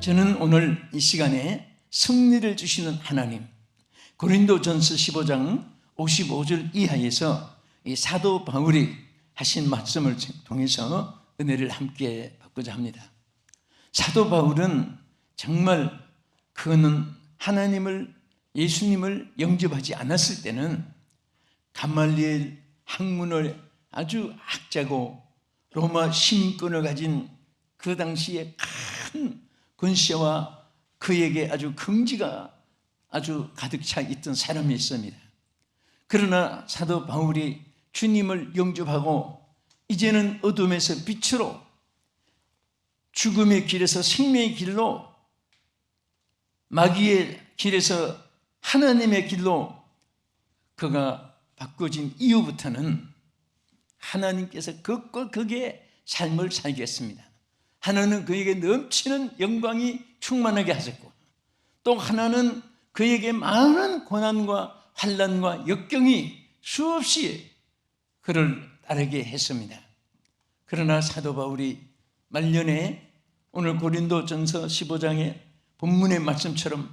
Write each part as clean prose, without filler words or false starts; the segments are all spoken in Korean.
저는 오늘 이 시간에 승리를 주시는 하나님, 고린도전서 15장 55절 이하에서 이 사도 바울이 하신 말씀을 통해서 은혜를 함께 받고자 합니다. 사도 바울은 정말 그는 하나님을, 예수님을 영접하지 않았을 때는 가말리엘 학문을 아주 학자고 로마 시민권을 가진 그 당시에 큰 권세와 그에게 아주 긍지가 아주 가득 차 있던 사람이었습니다. 그러나 사도 바울이 주님을 영접하고 이제는 어둠에서 빛으로, 죽음의 길에서 생명의 길로, 마귀의 길에서 하나님의 길로 그가 바꿔진 이후부터는 하나님께서 극과 극의 삶을 살게 했습니다. 하나는 그에게 넘치는 영광이 충만하게 하셨고, 또 하나는 그에게 많은 고난과 환난과 역경이 수없이 그를 따르게 했습니다. 그러나 사도 바울이 말년에 오늘 고린도전서 15장의 본문의 말씀처럼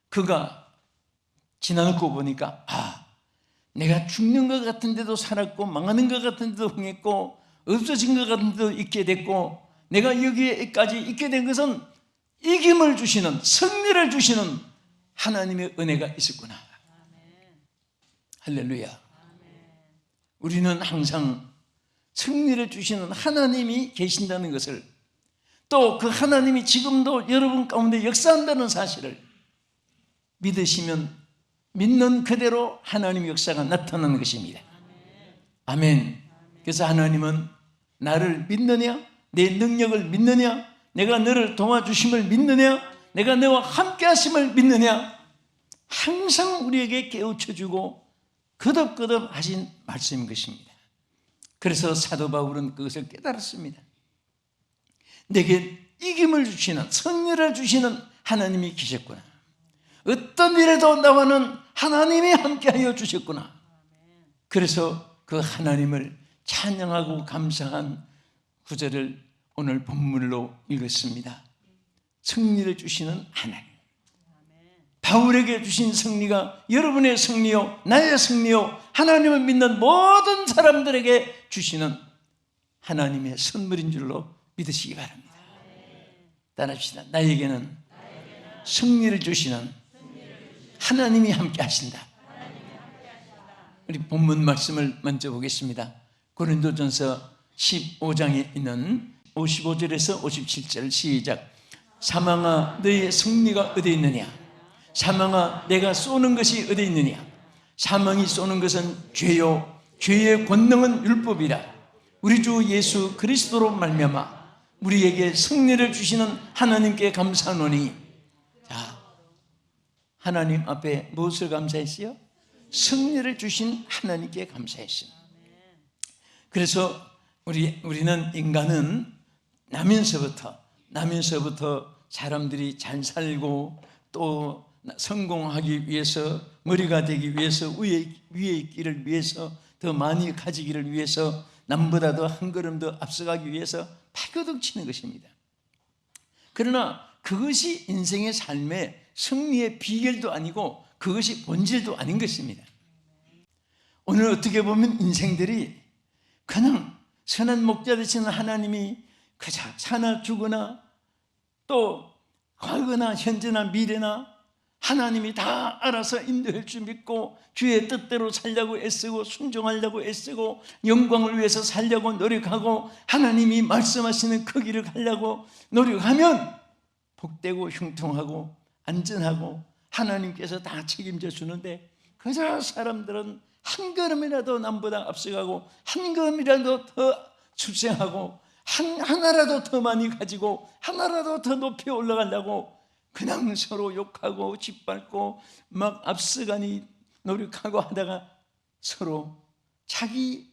그가 지나놓고 보니까 내가 죽는 것 같은데도 살았고, 망하는 것 같은데도 흥했고, 없어진 것 같은데도 있게 됐고, 내가 여기에까지 있게 된 것은 이김을 주시는, 승리를 주시는 하나님의 은혜가 있었구나. 할렐루야. 우리는 항상 승리를 주시는 하나님이 계신다는 것을, 또 그 하나님이 지금도 여러분 가운데 역사한다는 사실을 믿으시면 믿는 그대로 하나님의 역사가 나타나는 것입니다. 아멘. 그래서 하나님은 나를 믿느냐? 내 능력을 믿느냐? 내가 너를 도와주심을 믿느냐? 내가 너와 함께 하심을 믿느냐? 항상 우리에게 깨우쳐주고 거듭거듭 하신 말씀인 것입니다. 그래서 사도 바울은 그것을 깨달았습니다. 내게 이김을 주시는, 승리를 주시는 하나님이 계셨구나. 어떤 일에도 나와는 하나님이 함께하여 주셨구나. 그래서 그 하나님을 찬양하고 감사한 구절을 오늘 본문으로 읽었습니다. 승리를 주시는 하나님. 바울에게 주신 승리가 여러분의 승리요, 나의 승리요, 하나님을 믿는 모든 사람들에게 주시는 하나님의 선물인 줄로 믿으시기 바랍니다. 따라합시다. 나에게는 승리를 주시는 하나님이 함께 하신다. 우리 본문 말씀을 먼저 보겠습니다. 고린도전서 15장에 있는 55절에서 57절 시작. 사망아, 너의 승리가 어디 있느냐? 사망아, 내가 쏘는 것이 어디 있느냐? 사망이 쏘는 것은 죄요, 죄의 권능은 율법이라. 우리 주 예수 그리스도로 말미암아 우리에게 승리를 주시는 하나님께 감사하노니. 자, 하나님 앞에 무엇을 감사했어요? 승리를 주신 하나님께 감사했습니다. 그래서 우리는 인간은 나면서부터 사람들이 잘 살고 또 성공하기 위해서, 머리가 되기 위해서, 위에 있기를 위해서, 더 많이 가지기를 위해서, 남보다 더 한 걸음 더 앞서가기 위해서 발버둥 치는 것입니다. 그러나 그것이 인생의 삶의 승리의 비결도 아니고 그것이 본질도 아닌 것입니다. 오늘 어떻게 보면 인생들이 그냥 선한 목자 되시는 하나님이 그저 사나 죽으나 또 과거나 현재나 미래나 하나님이 다 알아서 인도할 줄 믿고 주의 뜻대로 살려고 애쓰고 순종하려고 애쓰고 영광을 위해서 살려고 노력하고 하나님이 말씀하시는 그 길을 가려고 노력하면 복되고 흉통하고 안전하고 하나님께서 다 책임져 주는데, 그저 사람들은 한 걸음이라도 남보다 앞서가고 한 걸음이라도 더 출세하고 하나라도 더 많이 가지고 하나라도 더 높이 올라가려고 그냥 서로 욕하고 짓밟고 막 앞서가니 노력하고 하다가 서로 자기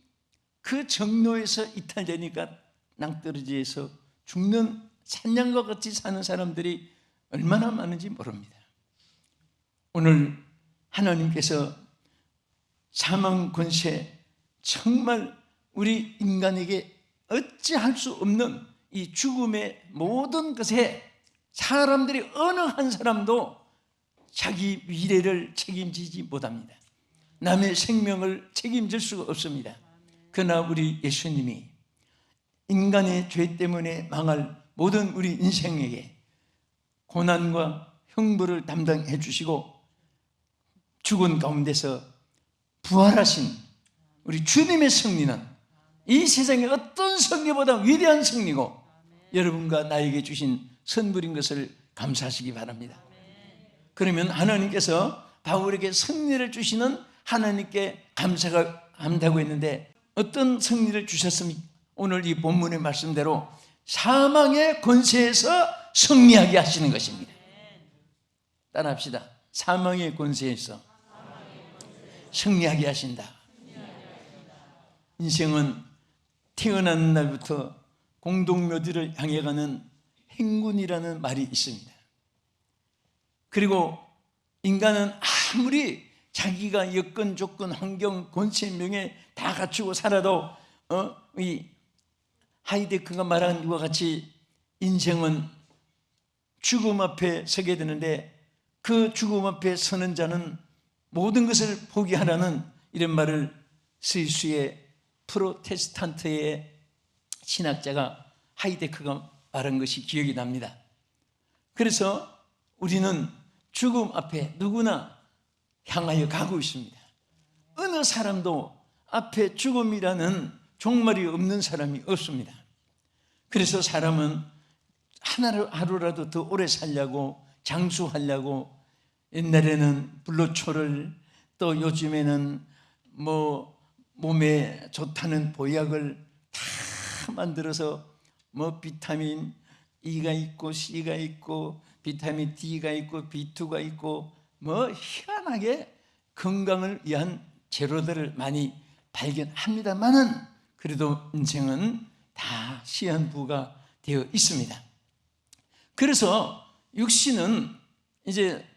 그 정로에서 이탈되니까 낭떠러지에서 죽는 산양과 같이 사는 사람들이 얼마나 많은지 모릅니다. 오늘 하나님께서 사망 권세, 정말 우리 인간에게 어찌할 수 없는 이 죽음의 모든 것에 사람들이 어느 한 사람도 자기 미래를 책임지지 못합니다. 남의 생명을 책임질 수가 없습니다. 그러나 우리 예수님이 인간의 죄 때문에 망할 모든 우리 인생에게 고난과 형벌을 담당해 주시고 죽은 가운데서 부활하신 우리 주님의 승리는 이 세상의 어떤 승리보다 위대한 승리고 여러분과 나에게 주신 선물인 것을 감사하시기 바랍니다. 그러면 하나님께서 바울에게 승리를 주시는 하나님께 감사가 한다고 했는데 어떤 승리를 주셨습니까? 오늘 이 본문의 말씀대로 사망의 권세에서 승리하게 하시는 것입니다. 따라합시다. 사망의 권세에서 승리하게 하신다. 인생은 태어난 날부터 공동묘지를 향해 가는 행군이라는 말이 있습니다. 그리고 인간은 아무리 자기가 여건, 조건, 환경, 권세, 명예 다 갖추고 살아도 이 하이데크가 말한 것과 같이 인생은 죽음 앞에 서게 되는데 그 죽음 앞에 서는 자는 모든 것을 포기하라는 이런 말을 스위스의 프로테스탄트의 신학자가 하이데크가 말한 것이 기억이 납니다. 그래서 우리는 죽음 앞에 누구나 향하여 가고 있습니다. 어느 사람도 앞에 죽음이라는 종말이 없는 사람이 없습니다. 그래서 사람은 하루라도 더 오래 살려고 장수하려고 옛날에는 불로초를 또 요즘에는 몸에 좋다는 보약을 다 만들어서 비타민 E가 있고 C가 있고 비타민 D가 있고 B2가 있고 희한하게 건강을 위한 재료들을 많이 발견합니다만은 그래도 인생은 다 시한부가 되어 있습니다. 그래서 육신은 이제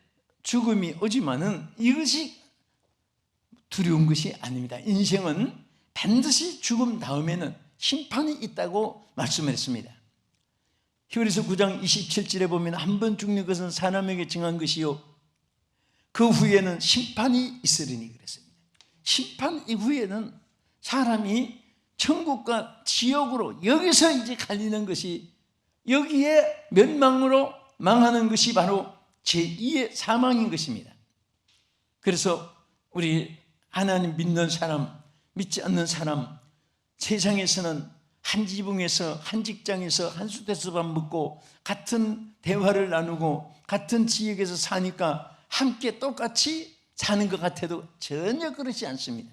죽음이 오지만은 이것이 두려운 것이 아닙니다. 인생은 반드시 죽음 다음에는 심판이 있다고 말씀을 했습니다. 히브리서 9장 27절에 보면 한 번 죽는 것은 사람에게 정한 것이요 그 후에는 심판이 있으리니 그랬습니다. 심판 이후에는 사람이 천국과 지옥으로 여기서 이제 갈리는 것이 여기에 멸망으로 망하는 것이 바로 제2의 사망인 것입니다. 그래서 우리 하나님 믿는 사람, 믿지 않는 사람, 세상에서는 한 지붕에서 한 직장에서 한 숫에서 밥 먹고 같은 대화를 나누고 같은 지역에서 사니까 함께 똑같이 사는 것 같아도 전혀 그렇지 않습니다.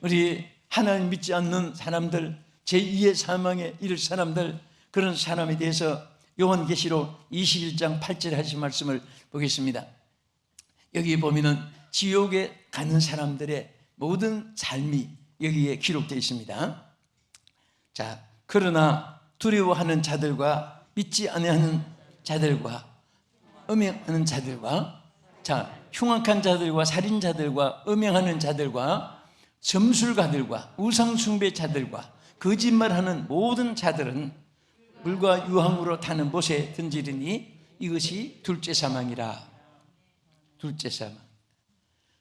우리 하나님 믿지 않는 사람들, 제2의 사망에 이를 사람들, 그런 사람에 대해서 요한계시록 21장 8절에 하신 말씀을 보겠습니다. 여기 보면은 지옥에 가는 사람들의 모든 삶이 여기에 기록되어 있습니다. 자, 그러나 두려워하는 자들과 믿지 아니하는 자들과 음행하는 자들과 흉악한 자들과 살인자들과 음행하는 자들과 점술가들과 우상숭배자들과 거짓말하는 모든 자들은 물과 유황으로 타는 못에 던지리니 이것이 둘째 사망이라. 둘째 사망.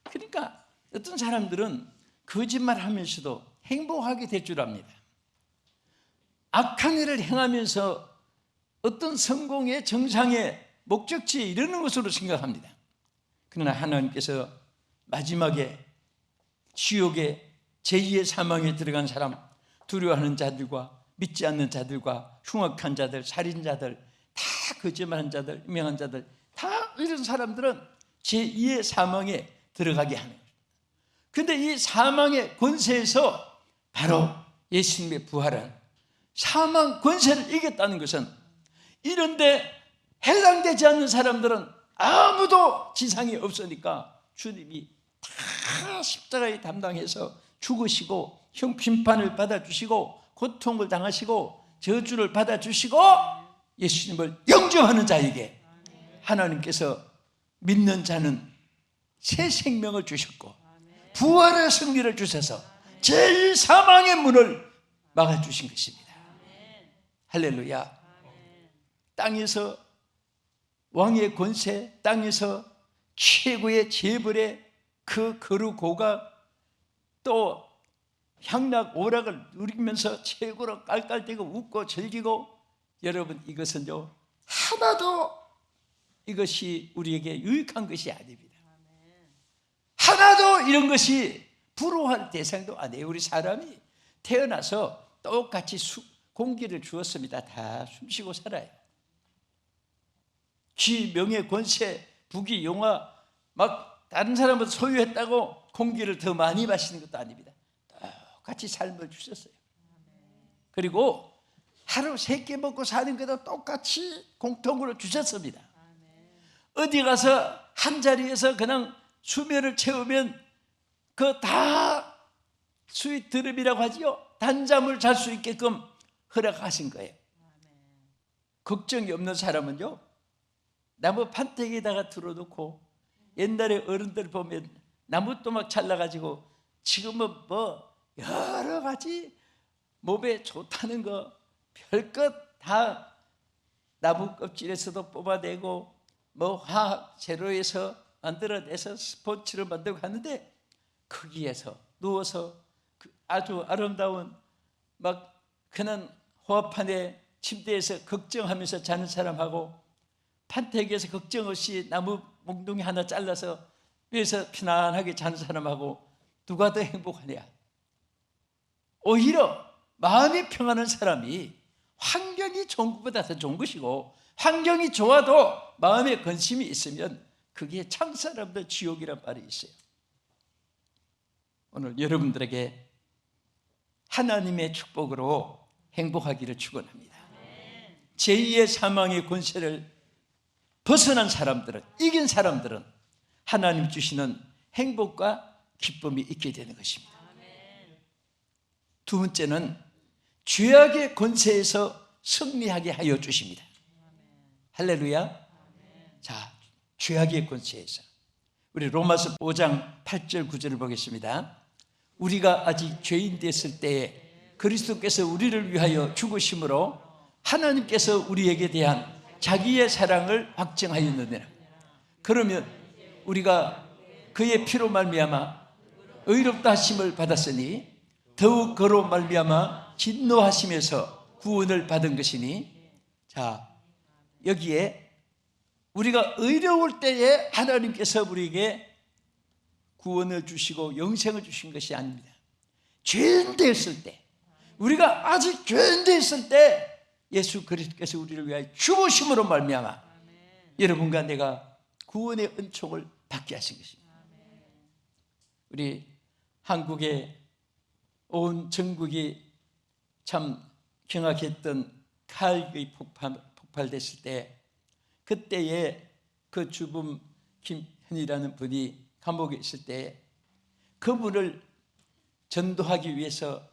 그러니까 어떤 사람들은 거짓말하면서도 행복하게 될 줄 압니다. 악한 일을 행하면서 어떤 성공의 정상의 목적지에 이르는 것으로 생각합니다. 그러나 하나님께서 마지막에 지옥의 제2의 사망에 들어간 사람, 두려워하는 자들과 믿지 않는 자들과 흉악한 자들, 살인자들, 다 거짓말한 자들, 음행한 자들, 다 이런 사람들은 제2의 사망에 들어가게 하는 거예요. 그런데 이 사망의 권세에서 바로 예수님의 부활은 사망 권세를 이겼다는 것은 이런데 해당되지 않는 사람들은 아무도 지상이 없으니까 주님이 다 십자가에 담당해서 죽으시고 형심판을 받아주시고 고통을 당하시고 저주를 받아주시고 예수님을 영접하는 자에게 하나님께서 믿는 자는 새 생명을 주셨고 부활의 승리를 주셔서 제2사망의 문을 막아주신 것입니다. 할렐루야. 땅에서 왕의 권세, 땅에서 최고의 재벌의 그 거루고가 또 향락 오락을 누리면서 최고로 깔깔대고 웃고 즐기고, 여러분 이것은요 하나도 이것이 우리에게 유익한 것이 아닙니다. 하나도 이런 것이 부러워할 대상도 아니에요. 우리 사람이 태어나서 똑같이 공기를 주었습니다. 다 숨쉬고 살아요. 기, 명예, 권세, 부귀, 영화 막 다른 사람은 소유했다고 공기를 더 많이 마시는 것도 아닙니다. 똑같이 삶을 주셨어요. 그리고 하루 3끼 먹고 사는 것도 똑같이 공통으로 주셨습니다. 어디 가서 한 자리에서 그냥 수면을 채우면 그 다 스윗 드림이라고 하지요. 단잠을 잘 수 있게끔 허락하신 거예요. 걱정이 없는 사람은요 나무 판때기에다가 들어놓고, 옛날에 어른들 보면 나무토막 잘라가지고 지금은 뭐 여러 가지 몸에 좋다는 거 별것 다 나무 껍질에서도 뽑아내고 뭐 화학 재료에서 만들어내서 스포츠를 만들고 하는데, 거기에서 누워서 아주 아름다운 막 그냥 호합판에 침대에서 걱정하면서 자는 사람하고, 판때기에서 걱정 없이 나무 몽둥이 하나 잘라서 위에서 편안하게 자는 사람하고 누가 더 행복하냐? 오히려 마음이 평안한 사람이 환경이 좋은 것보다 더 좋은 것이고, 환경이 좋아도 마음에 근심이 있으면 그게 참 사람들 지옥이란 말이 있어요. 오늘 여러분들에게 하나님의 축복으로 행복하기를 축원합니다. 제2의 사망의 권세를 벗어난 사람들은, 이긴 사람들은 하나님 주시는 행복과 기쁨이 있게 되는 것입니다. 두 번째는 죄악의 권세에서 승리하게 하여 주십니다. 할렐루야. 자, 죄악의 권세에서 우리 로마서 5장 8절 9절을 보겠습니다. 우리가 아직 죄인 됐을 때에 그리스도께서 우리를 위하여 죽으심으로 하나님께서 우리에게 대한 자기의 사랑을 확증하였느니라. 그러면 우리가 그의 피로 말미암아 의롭다 하심을 받았으니 더욱 그로 말미암아 진노하심에서 구원을 받은 것이니, 자, 여기에 우리가 의로울 때에 하나님께서 우리에게 구원을 주시고 영생을 주신 것이 아닙니다. 죄인 되었을 때, 우리가 아직 죄인 되었을 때 예수 그리스도께서 우리를 위하여 죽으심으로 말미암아 여러분과 내가 구원의 은총을 받게 하신 것입니다. 우리 한국의 온 전국이 참 경악했던 칼기 폭발됐을 때, 그때에 그 주범 김현이라는 분이 감옥에 있을 때 그분을 전도하기 위해서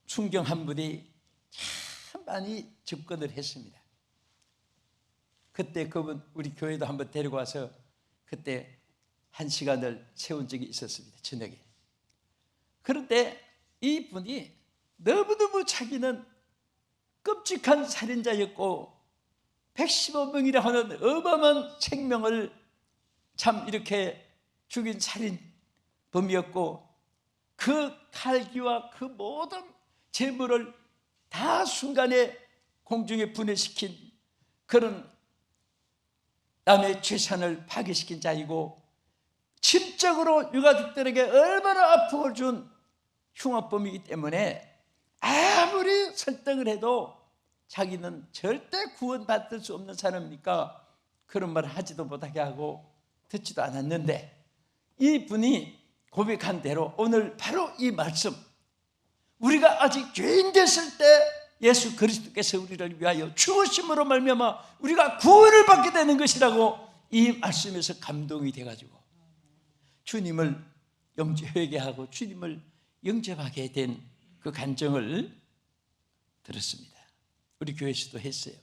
순경 한 분이 참 많이 접근을 했습니다. 그때 그분 우리 교회도 한번 데리고 와서 그때 1시간을 세운 적이 있었습니다. 저녁에. 그런데 이 분이 너무너무 자기는 끔찍한 살인자였고 115명이라 하는 어마어마한 생명을 참 이렇게 죽인 살인범이었고, 그 칼기와 그 모든 재물을 다 순간에 공중에 분해시킨 그런 남의 재산을 파괴시킨 자이고, 심적으로 유가족들에게 얼마나 아픔을 준 흉악범이기 때문에 아무리 설득을 해도 자기는 절대 구원받을 수 없는 사람이니까 그런 말을 하지도 못하게 하고 듣지도 않았는데, 이 분이 고백한 대로 오늘 바로 이 말씀, 우리가 아직 죄인 됐을 때 예수 그리스도께서 우리를 위하여 죽으심으로 말미암아 우리가 구원을 받게 되는 것이라고 이 말씀에서 감동이 돼가지고 주님을 회개하고 주님을 영접하게 된 그 간증을 들었습니다. 우리 교회에서도 했어요.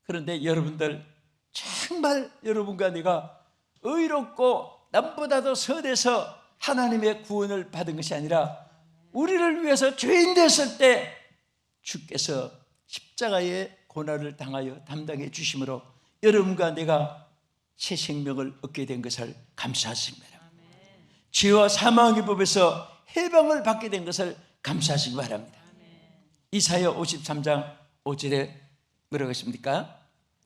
그런데 여러분들, 정말 여러분과 내가 의롭고 남보다도 선해서 하나님의 구원을 받은 것이 아니라 우리를 위해서 죄인 됐을 때 주께서 십자가에 고난을 당하여 담당해 주심으로 여러분과 내가 새 생명을 얻게 된 것을 감사하시기 바랍니다. 죄와 사망의 법에서 해방을 받게 된 것을 감사하시기 바랍니다. 이사야 53장 5절에 뭐라고 했습니까?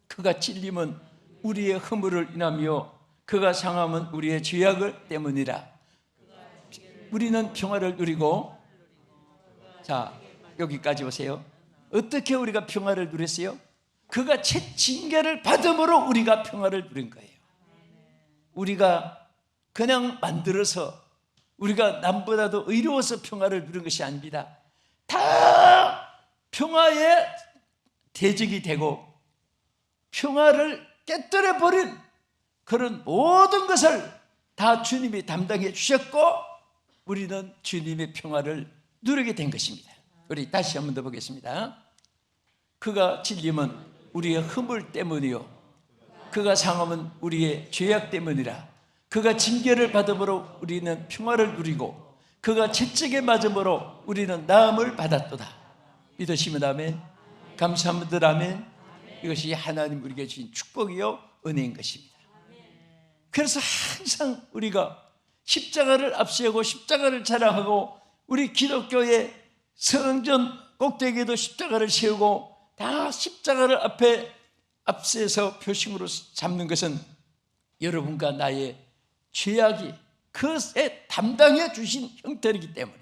그가 찔림은 우리의 허물을 인하며 그가 상함은 우리의 죄악을 때문이라. 우리는 평화를 누리고, 자 여기까지 보세요. 어떻게 우리가 평화를 누렸어요? 그가 채 징계를 받음으로 우리가 평화를 누린 거예요. 우리가 그냥 만들어서 우리가 남보다도 의로워서 평화를 누린 것이 아닙니다. 다 평화의 대적이 되고 평화를 깨뜨려 버린 그런 모든 것을 다 주님이 담당해 주셨고 우리는 주님의 평화를 누리게 된 것입니다. 우리 다시 한 번 더 보겠습니다. 그가 찔림은 우리의 허물 때문이요 그가 상함은 우리의 죄악 때문이라. 그가 징계를 받음으로 우리는 평화를 누리고 그가 채찍에 맞음으로 우리는 나음을 받았도다. 믿으시면 아멘. 감사합니다. 아멘. 이것이 하나님 우리에게 주신 축복이요 은혜인 것입니다. 그래서 항상 우리가 십자가를 앞세우고 십자가를 자랑하고 우리 기독교의 성전 꼭대기에도 십자가를 세우고 다 십자가를 앞세서 표식으로 잡는 것은 여러분과 나의 죄악이 그것에 담당해 주신 형태이기 때문에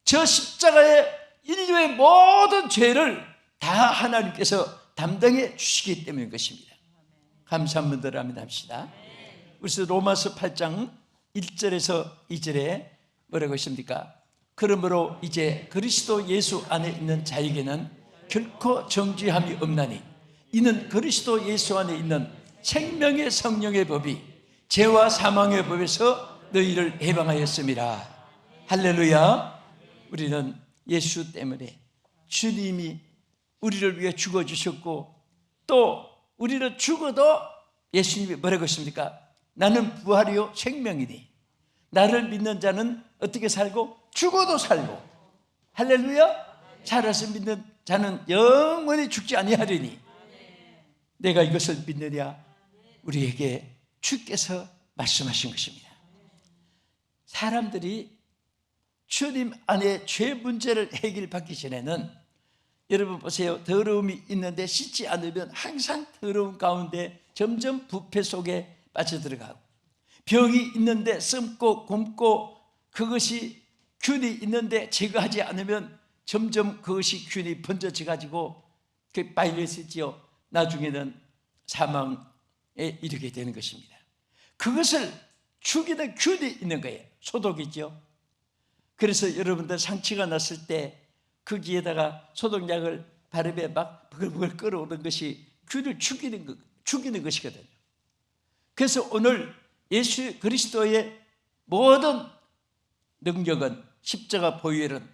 저 십자가의 인류의 모든 죄를 다 하나님께서 담당해 주시기 때문인 것입니다. 감사합니다. 합시다. 그래서 로마서 8장 1절에서 2절에 뭐라고 했습니까? 그러므로 이제 그리스도 예수 안에 있는 자에게는 결코 정죄함이 없나니 이는 그리스도 예수 안에 있는 생명의 성령의 법이 죄와 사망의 법에서 너희를 해방하였음이라. 할렐루야. 우리는 예수 때문에 주님이 우리를 위해 죽어주셨고 또 우리는 죽어도 예수님이 뭐라고 했습니까? 나는 부활이요 생명이니 나를 믿는 자는 어떻게 살고? 죽어도 살고. 할렐루야. 살아서 믿는 자는 영원히 죽지 아니하리니 내가 이것을 믿느냐? 우리에게 주께서 말씀하신 것입니다. 사람들이 주님 안에 죄 문제를 해결받기 전에는 여러분 보세요. 더러움이 있는데 씻지 않으면 항상 더러움 가운데 점점 부패 속에 빠져들어가고 병이 있는데 썩고 굼고 그것이 균이 있는데 제거하지 않으면 점점 그것이 균이 번져져 가지고 그 바이러스지요. 나중에는 사망에 이르게 되는 것입니다. 그것을 죽이는 균이 있는 거예요. 소독이죠. 그래서 여러분들 상처가 났을 때 거기에다가 소독약을 바르면 막 버글버글 끓어오는 것이 균을 죽이는 것이거든요. 그래서 오늘 예수 그리스도의 모든 능력은 십자가 보혈은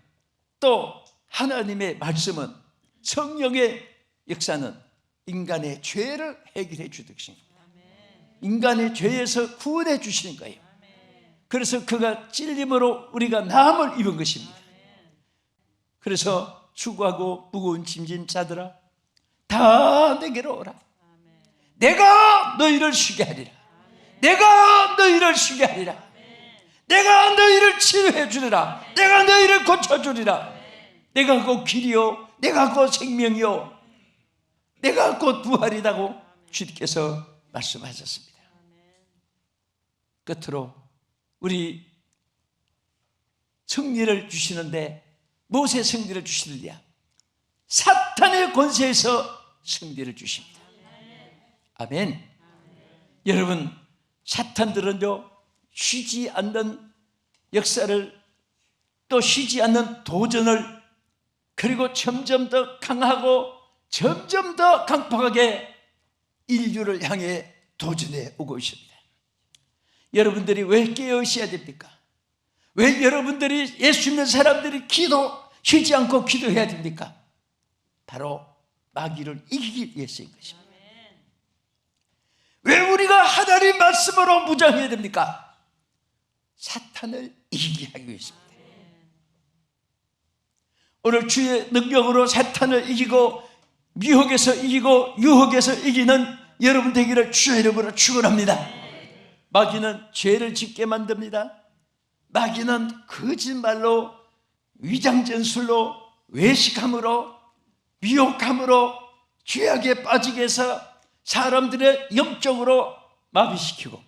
또 하나님의 말씀은 성령의 역사는 인간의 죄를 해결해 주듯이 인간의 죄에서 구원해 주시는 거예요. 그래서 그가 찔림으로 우리가 나음을 입은 것입니다. 그래서 수고하고 무거운 짐진 자들아 다 내게로 오라. 내가 너희를 쉬게 하리라. 내가 너희를 쉬게 하리라. 내가 너희를 치료해 주리라. 내가 너희를 고쳐주리라. 내가 곧 길이요 내가 곧 생명이요 내가 곧 부활이라고 주님께서 말씀하셨습니다. 끝으로 우리 승리를 주시는데 무엇의 승리를 주시느냐? 사탄의 권세에서 승리를 주십니다. 아멘. 여러분 사탄들은요 쉬지 않는 역사를 또 쉬지 않는 도전을 그리고 점점 더 강하고 점점 더 강팍하게 인류를 향해 도전해 오고 있습니다. 여러분들이 왜 깨어 있어야 됩니까? 왜 여러분들이 예수 믿는 사람들이 쉬지 않고 기도해야 됩니까? 바로 마귀를 이기기 위해서인 것입니다. 왜 우리가 하나님 말씀으로 무장해야 됩니까? 사탄을 이기게 하기 위해서입니다. 오늘 주의 능력으로 사탄을 이기고 미혹에서 이기고 유혹에서 이기는 여러분 되기를 주의 이름으로 축원합니다. 마귀는 죄를 짓게 만듭니다. 마귀는 거짓말로, 위장전술로, 외식함으로, 미혹함으로 죄악에 빠지게 해서 사람들의 영적으로 마비시키고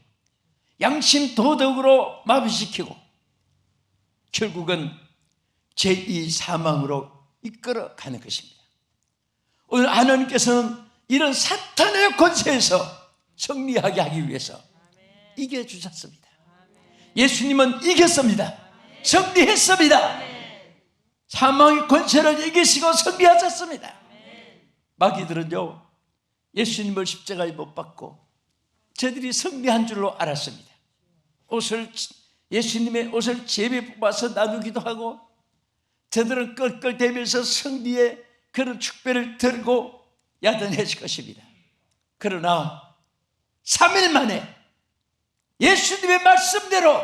양심 도덕으로 마비시키고 결국은 제2 사망으로 이끌어가는 것입니다. 오늘 하나님께서는 이런 사탄의 권세에서 승리하게 하기 위해서 이겨주셨습니다. 예수님은 이겼습니다. 승리했습니다. 사망의 권세를 이기시고 승리하셨습니다. 마귀들은요, 예수님을 십자가에 못 박고 저들이 승리한 줄로 알았습니다. 예수님의 옷을 제비 뽑아서 나누기도 하고 저들은 껄껄대면서 승리의 그런 축배를 들고 야단했을 것입니다. 그러나 3일 만에 예수님의 말씀대로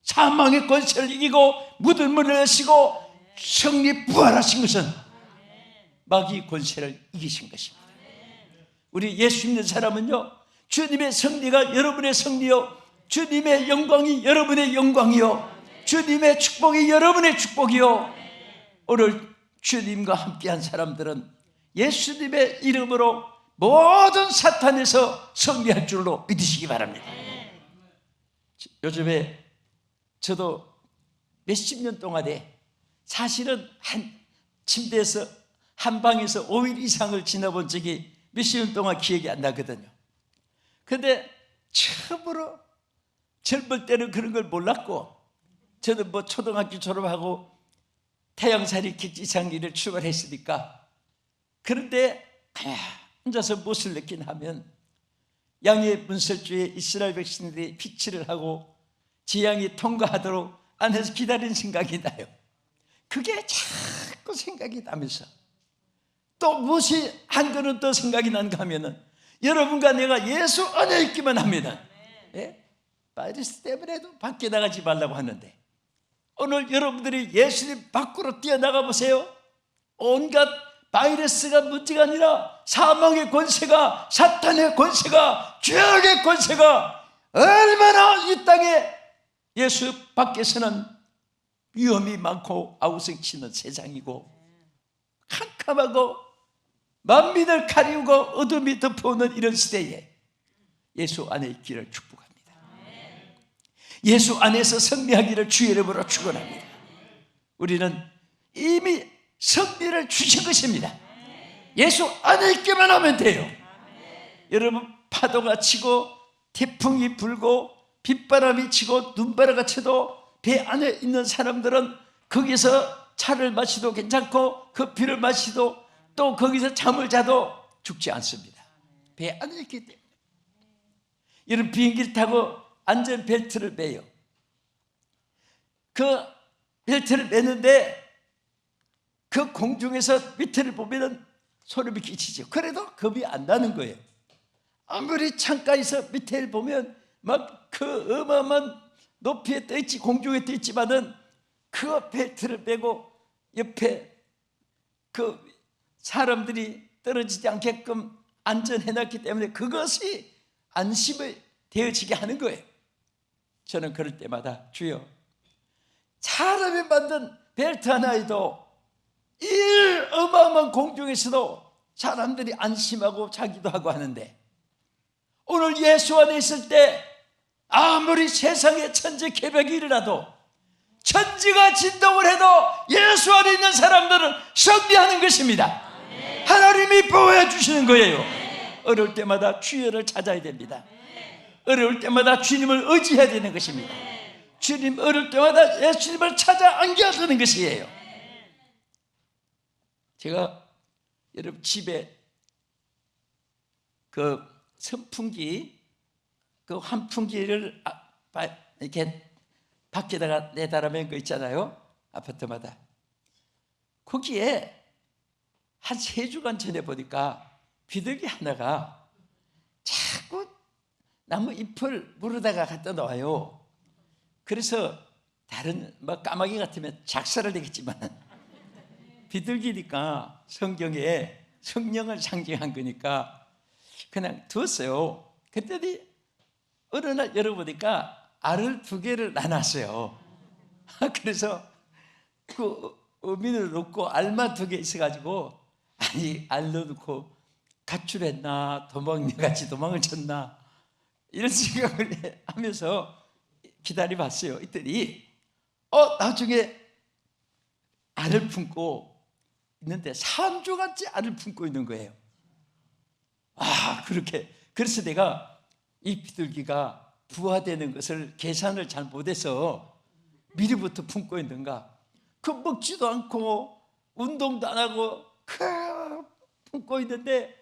사망의 권세를 이기고 무덤을 내시고 승리 부활하신 것은 마귀 권세를 이기신 것입니다. 우리 예수 믿는 사람은요, 주님의 승리가 여러분의 승리요, 주님의 영광이 여러분의 영광이요, 주님의 축복이 여러분의 축복이요. 오늘 주님과 함께한 사람들은 예수님의 이름으로 모든 사탄에서 승리할 줄로 믿으시기 바랍니다. 요즘에 저도 몇십 년 동안에 사실은 한 침대에서 한 방에서 5일 이상을 지내본 적이 몇십 년 동안 기억이 안 나거든요. 근데 처음으로 젊을 때는 그런 걸 몰랐고 저는 뭐 초등학교 졸업하고 태양살이 기지상기를 출발했으니까, 그런데 혼자서 무엇을 느낀 하면 양의 문설주에 이스라엘 백성들이 피치를 하고 지향이 통과하도록 안에서 기다린 생각이 나요. 그게 자꾸 생각이 나면서 또 무엇이 한 그릇 더 생각이 난가 하면은 여러분과 내가 예수 안에 있기만 하면은, 바이러스 때문에도 밖에 나가지 말라고 하는데 오늘 여러분들이 예수님 밖으로 뛰어나가 보세요. 온갖 바이러스가 문제가 아니라 사망의 권세가, 사탄의 권세가, 죄악의 권세가 얼마나 이 땅에 예수 밖에서는 위험이 많고 아우성치는 세상이고 캄캄하고 만민을 가리우고 어둠이 덮어오는 이런 시대에 예수 안에 있기를 축복합니다. 예수 안에서 승리하기를 주의 이름으로 축원합니다. 우리는 이미 승리를 주신 것입니다. 예수 안에 있기만 하면 돼요. 여러분, 파도가 치고 태풍이 불고 빗바람이 치고 눈바라가 쳐도 배 안에 있는 사람들은 거기서 차를 마시도 괜찮고 커피를 마시도 또 거기서 잠을 자도 죽지 않습니다. 배 안에 있기 때문에. 여러분, 비행기를 타고 안전벨트를 매요. 그 벨트를 매는데 그 공중에서 밑을 보면 소름이 끼치죠. 그래도 겁이 안 나는 거예요. 아무리 창가에서 밑을 보면 막 그 어마어마한 높이에 떠 있지, 공중에 떠 있지만은 그 벨트를 매고 옆에 그 사람들이 떨어지지 않게끔 안전해놨기 때문에 그것이 안심이 되어지게 하는 거예요. 저는 그럴 때마다 주여, 사람이 만든 벨트 하나에도 이 어마어마한 공중에서도 사람들이 안심하고 자기도 하고 하는데 오늘 예수 안에 있을 때 아무리 세상에 천지개벽이 일어나도 천지가 진동을 해도 예수 안에 있는 사람들은 승리하는 것입니다. 하나님이 보호해 주시는 거예요. 어려울 때마다 주여를 찾아야 됩니다. 어려울 때마다 주님을 의지해야 되는 것입니다. 주님, 어려울 때마다 예수님을 찾아 안겨야 되는 것이에요. 제가 여러분 집에 그 선풍기, 그 환풍기를 이렇게 밖에다가 내달아맨 거 있잖아요. 아파트마다. 거기에 한 3주간 전에 보니까 비둘기 하나가 자꾸 나무 잎을 물어다가 갖다 놓아요. 그래서 다른 뭐 까마귀 같으면 작살을 내겠지만 비둘기니까 성경에 성령을 상징한 거니까 그냥 두었어요. 그랬더니 어느 날 열어보니까 알을 2개를 나눴어요. 그래서 그 어민을 놓고 알만 2개 있어가지고, 아니 알 넣어놓고 가출했나 내같이 도망을 쳤나 이런 생각을 하면서 기다려봤어요. 이랬더니 나중에 알을 품고 있는데 3주간째 알을 품고 있는 거예요. 그렇게. 그래서 내가 이 비둘기가 부화되는 것을 계산을 잘 못해서 미리부터 품고 있는가. 먹지도 않고 운동도 안 하고 품고 있는데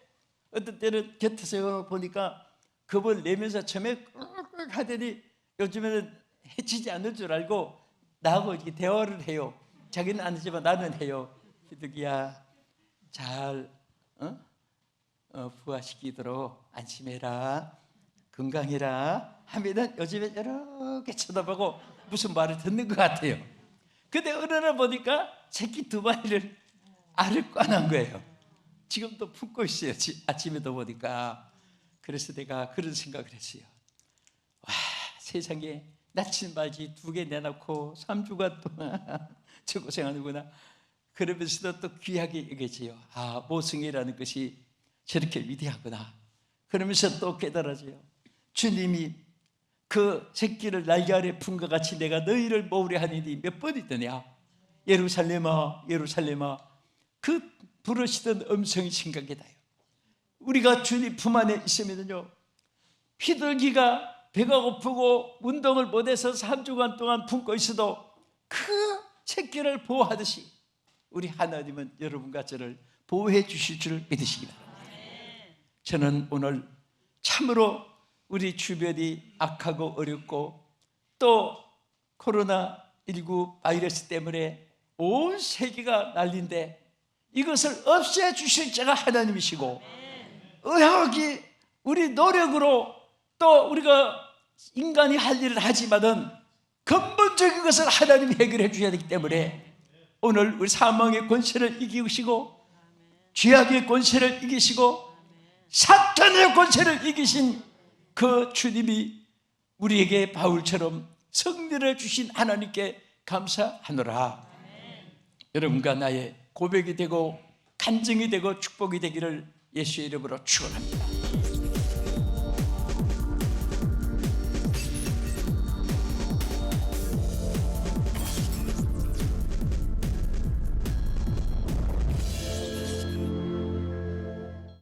어떤 때는 곁에서 보니까 겁을 내면서 처음에 꿀꿀 하더니 요즘에는 해치지 않을 줄 알고 나하고 이렇게 대화를 해요. 자기는 안 하지만 나는 해요. 비둘기야, 잘 부화시키도록 안심해라, 건강해라 하면은 요즘에 이렇게 쳐다보고 무슨 말을 듣는 것 같아요. 근데 어느 날 보니까 새끼 2마리를 알을 꺼낸 거예요. 지금도 품고 있어요. 아침에도 보니까. 그래서 내가 그런 생각을 했어요. 세상에 나침반지 2개 내놓고 3주간 동안 저 고생하는구나. 그러면서도 또 귀하게 여겨져요. 모성애라는 것이 저렇게 위대하구나. 그러면서 또 깨달아져요. 주님이 그 새끼를 날개 아래 푼 것 같이 내가 너희를 모으려 하니 몇 번이더냐. 예루살렘아 예루살렘아, 그 부르시던 음성이 생각이 나요. 우리가 주님 품 안에 있으면요, 비둘기가 배가 고프고 운동을 못해서 3주간 동안 품고 있어도 그 새끼를 보호하듯이 우리 하나님은 여러분과 저를 보호해 주실 줄 믿으시기 바랍니다. 저는 오늘 참으로 우리 주변이 악하고 어렵고 또 코로나19 바이러스 때문에 온 세계가 난리인데 이것을 없애주실 자가 하나님이시고, 의학이 우리 노력으로 또 우리가 인간이 할 일을 하지만은 근본적인 것을 하나님이 해결해 주셔야 되기 때문에 오늘 우리 사망의 권세를 이기시고 죄악의 권세를 이기시고 사탄의 권세를 이기신 그 주님이 우리에게 바울처럼 승리를 주신 하나님께 감사하노라. 여러분과 나의 고백이 되고 간증이 되고 축복이 되기를 예수의 이름으로 축원합니다.